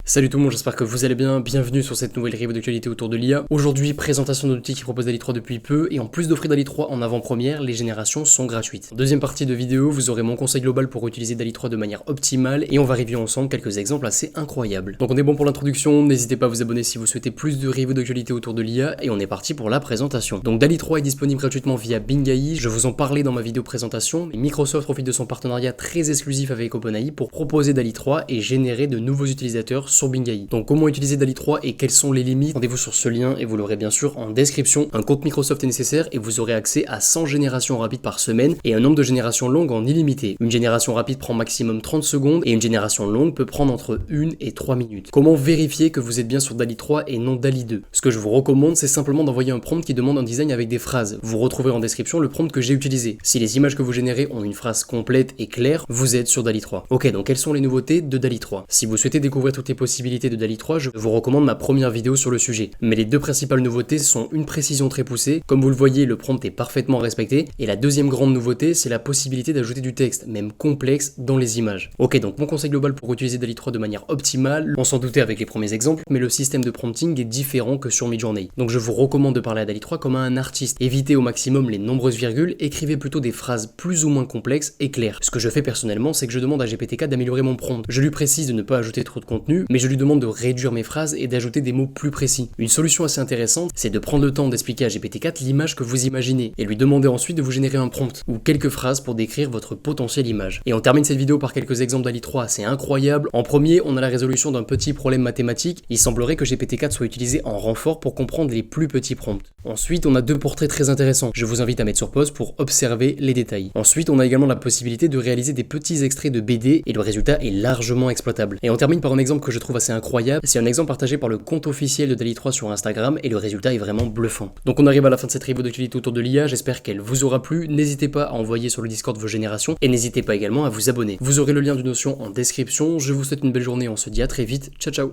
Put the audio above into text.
Salut tout le monde, j'espère que vous allez bien, bienvenue sur cette nouvelle review d'actualité autour de l'IA. Aujourd'hui, présentation d'un outil qui propose DALL-E 3 depuis peu, et en plus d'offrir DALL-E 3 en avant-première, les générations sont gratuites. En deuxième partie de vidéo, vous aurez mon conseil global pour utiliser DALL-E 3 de manière optimale, et on va review ensemble quelques exemples assez incroyables. Donc on est bon pour l'introduction, n'hésitez pas à vous abonner si vous souhaitez plus de reviews d'actualité autour de l'IA, et on est parti pour la présentation. Donc DALL-E 3 est disponible gratuitement via Bing AI, je vous en parlais dans ma vidéo présentation, mais Microsoft profite de son partenariat très exclusif avec OpenAI pour proposer DALL-E 3 et générer de nouveaux utilisateurs sur Bing AI. Donc comment utiliser DALL-E 3 et quelles sont les limites? Rendez-vous sur ce lien et vous l'aurez bien sûr en description. Un compte Microsoft est nécessaire et vous aurez accès à 100 générations rapides par semaine et un nombre de générations longues en illimité. Une génération rapide prend maximum 30 secondes et une génération longue peut prendre entre 1 et 3 minutes. Comment vérifier que vous êtes bien sur DALL-E 3 et non DALL-E 2? Ce que je vous recommande, c'est simplement d'envoyer un prompt qui demande un design avec des phrases. Vous retrouverez en description le prompt que j'ai utilisé. Si les images que vous générez ont une phrase complète et claire, vous êtes sur DALL-E 3. Ok, donc quelles sont les nouveautés de DALL-E 3? Si vous souhaitez découvrir toutes les possibilités de DALL-E 3, je vous recommande ma première vidéo sur le sujet. Mais les deux principales nouveautés sont une précision très poussée, comme vous le voyez, le prompt est parfaitement respecté, et la deuxième grande nouveauté, c'est la possibilité d'ajouter du texte, même complexe, dans les images. Ok, donc mon conseil global pour utiliser DALL-E 3 de manière optimale, on s'en doutait avec les premiers exemples, mais le système de prompting est différent que sur Midjourney. Donc je vous recommande de parler à DALL-E 3 comme à un artiste. Évitez au maximum les nombreuses virgules, écrivez plutôt des phrases plus ou moins complexes et claires. Ce que je fais personnellement, c'est que je demande à GPT-4 d'améliorer mon prompt. Je lui précise de ne pas ajouter trop de contenu, mais je lui demande de réduire mes phrases et d'ajouter des mots plus précis. Une solution assez intéressante, c'est de prendre le temps d'expliquer à GPT-4 l'image que vous imaginez et lui demander ensuite de vous générer un prompt ou quelques phrases pour décrire votre potentielle image. Et on termine cette vidéo par quelques exemples DALL-E 3 assez incroyables. En premier, on a la résolution d'un petit problème mathématique. Il semblerait que GPT-4 soit utilisé en renfort pour comprendre les plus petits prompts. Ensuite, on a deux portraits très intéressants. Je vous invite à mettre sur pause pour observer les détails. Ensuite, on a également la possibilité de réaliser des petits extraits de BD et le résultat est largement exploitable. Et on termine par un exemple que je trouve assez incroyable. C'est un exemple partagé par le compte officiel de DALL-E 3 sur Instagram et le résultat est vraiment bluffant. Donc on arrive à la fin de cette review d'actualité autour de l'IA, j'espère qu'elle vous aura plu. N'hésitez pas à envoyer sur le Discord vos générations et n'hésitez pas également à vous abonner. Vous aurez le lien du Notion en description. Je vous souhaite une belle journée, on se dit à très vite. Ciao ciao.